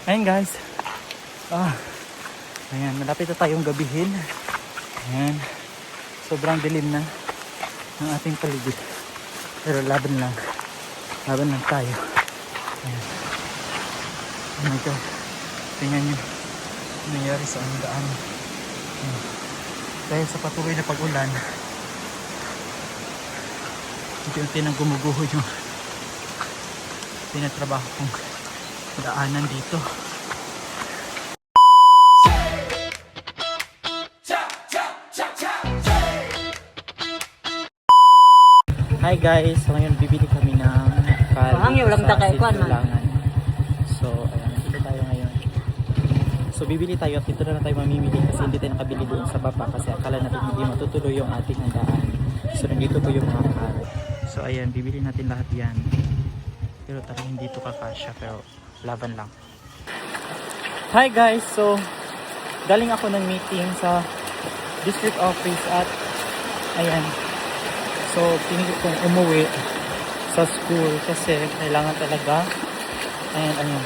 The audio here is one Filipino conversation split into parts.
Ayan guys. Ayan, malapit na tayong gabihin. Ayan. Sobrang dilim na ng ating paligid. Pero laban lang. Laban lang tayo. Ayan. Oh my God. Tingnan nyo. Nangyari sa ang daan. Ayan. Dahil sa patuloy na pag-ulan, unti-unti nang gumuguho yung tinatrabaho kong daanan dito. Hi guys, so ngayon bibili kami ng Hangyo lang ta kay kuan man. So ayan, dito tayo ngayon. So bibili tayo at dito na tayo mamimili kasi hindi tayo nakabili doon sa baba kasi akala natin hindi matutuloy yung ating handaan. So nandito po yung mga carrot. So ayan, bibili natin lahat yan. Pero talagang hindi to kakasya, pero laban lang. Hi guys, so galing ako ng meeting sa district office at ayan. So pinilit kong umuwi sa school kasi kailangan talaga. Ayan.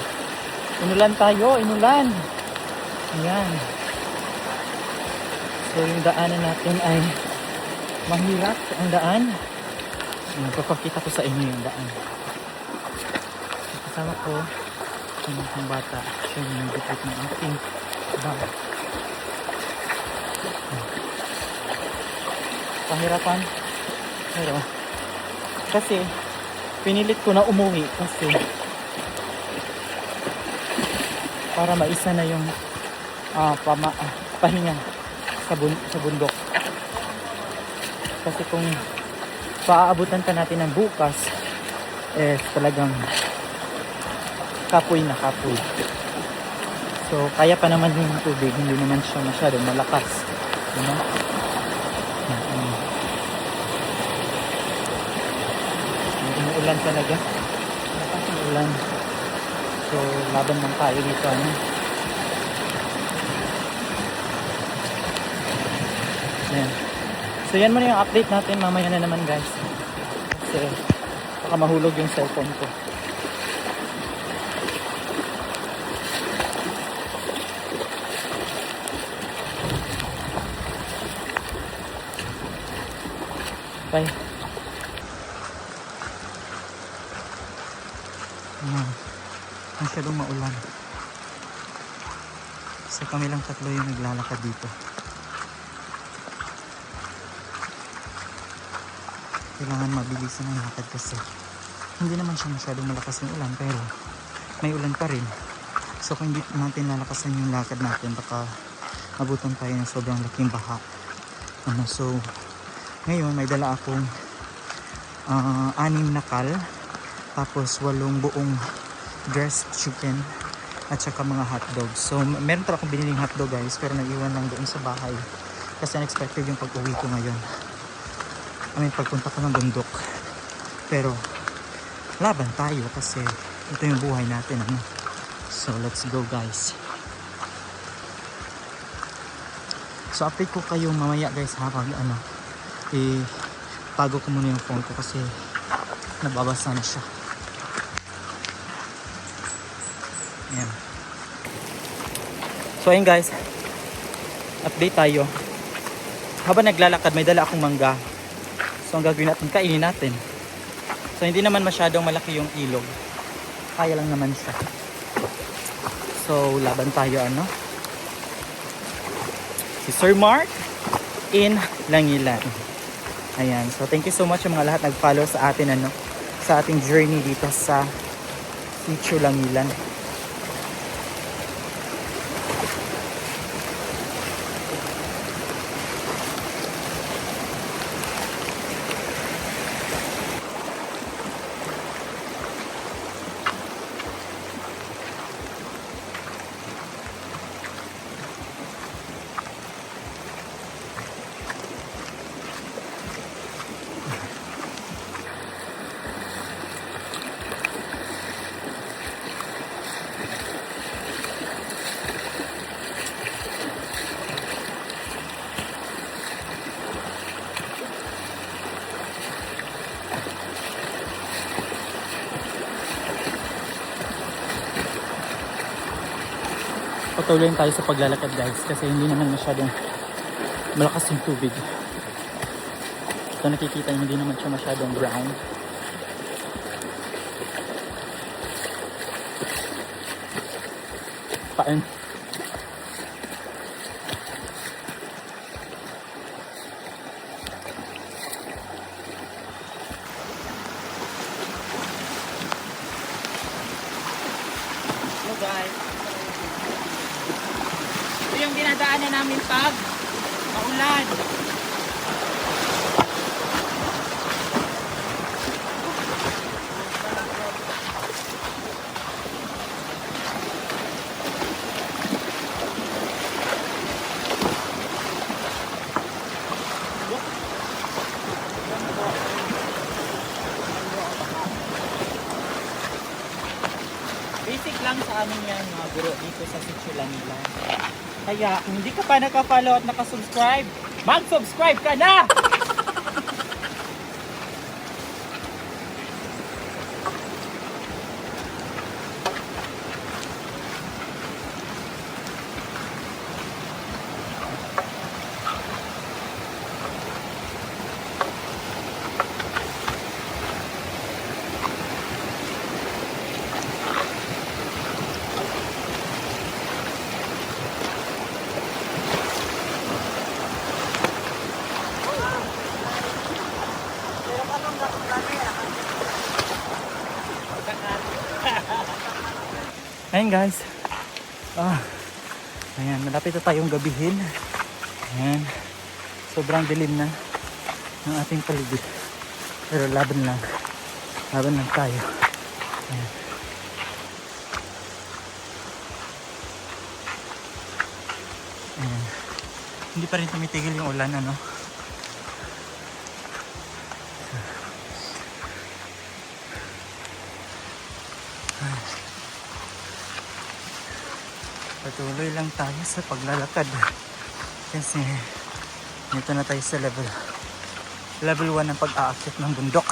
Inulan tayo, inulan. Ayan. So yung daanan natin ay mahirap ang daan. Papakita ko sa inyo yung daan. Kasama ko yung bata. Siya yung nagdikit ng aking bag. Pahirapan. Pero kasi pinilit ko na umuwi kasi para maisa na yung pahinga sa bundok. Kasi kung paaabutan pa natin ng bukas talagang kapoy na kapoy. So kaya pa naman yung tubig, hindi naman siya masyadong malakas, diba? Ulan talaga, malakas ang ulan. So laban lang tayo dito, ano? Ayan. So yan muna yung update natin, mamaya na naman guys kasi baka mahulog yung cellphone ko. Bye. Masyadong maulan. So kami lang tatlo yung naglalakad dito. Kailangan mabilisan ang lakad kasi hindi naman siya masyadong malakas yung ulan pero may ulan pa rin. So kung hindi natin lalakasan yung lakad natin baka mabutan tayo ng sobrang laking baha. So ngayon may dala akong 6 na kal tapos 8 buong dressed chicken at saka mga hotdog. So meron talaga akong biniling hotdog guys pero naiwan lang doon sa bahay kasi unexpected yung pag-uwi ko ngayon. Pagpunta ko ng bundok. Pero laban tayo kasi ito yung buhay natin, ano? So let's go guys. So update ko kayo mamaya guys ha pag tago ko muna yung phone ko kasi nababasa na siya. Ayan. So ayun guys, update tayo. Habang naglalakad may dala akong mangga. So ang gagawin natin, kainin natin. So hindi naman masyadong malaki yung ilog, kaya lang naman siya. So laban tayo, ano? Si Sir Mark in Langilan. Ayan, so thank you so much sa mga lahat nag-follow sa atin, ano, sa ating journey dito sa Sitio Langilan. patuloy tayo sa paglalakad guys kasi hindi naman masyadong malakas yung tubig. Ito nakikita nyo, hindi naman siya masyadong brown. Paano? Hello guys. Ito yung dinadaanan namin pag maulan. Basic lang sa amin yan mga guro dito sa Sitio Lanila. Kaya kung hindi ka pa naka-follow at naka-subscribe, mag-subscribe ka na! Ayan guys. Ayan, malapit na tayong gabihin. Ayan. Sobrang dilim na ng ating paligid. Pero laban lang. Laban lang tayo. Ayan. Ayan. Hindi pa rin tumitigil yung ulan, ano? Patuloy lang tayo sa paglalakad kasi dito na tayo sa level 1 ng pag-aakyat ng bundok.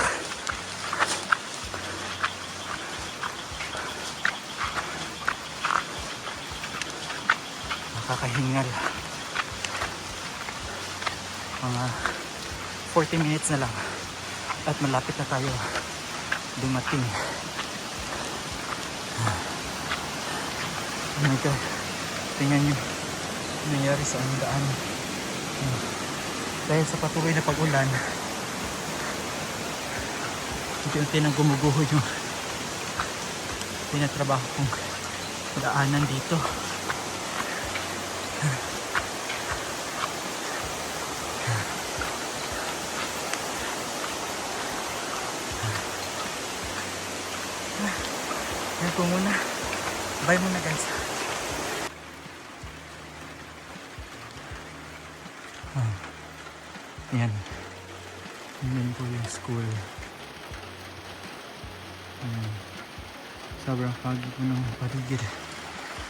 Nakakahingal. Mga 40 minutes na lang at malapit na tayo dumating. Oh my God. Tingnan nyo nangyari sa aming daan. Dahil sa patuloy na pag-ulan, unti-unti nang gumuguho yung tinatrabaho kong daanan dito. Yan po muna. Bye muna guys. Yan. Yan po yung school. Sobrang foggy po ng paligid.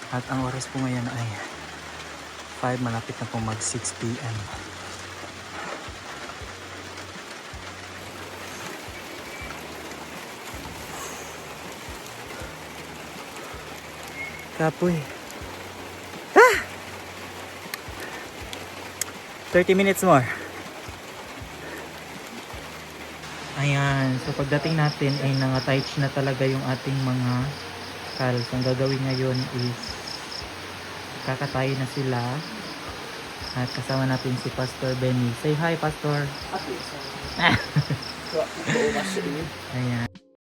At ang oras po ngayon ay 5, malapit na po mag 6 PM. Kapoy. 30 minutes more. Ayan. So pagdating natin ay nang-attach na talaga yung ating mga tiles. Ang gagawin ngayon is kakatayin na sila. At kasama natin si Pastor Benny. Say hi, Pastor. Ayan.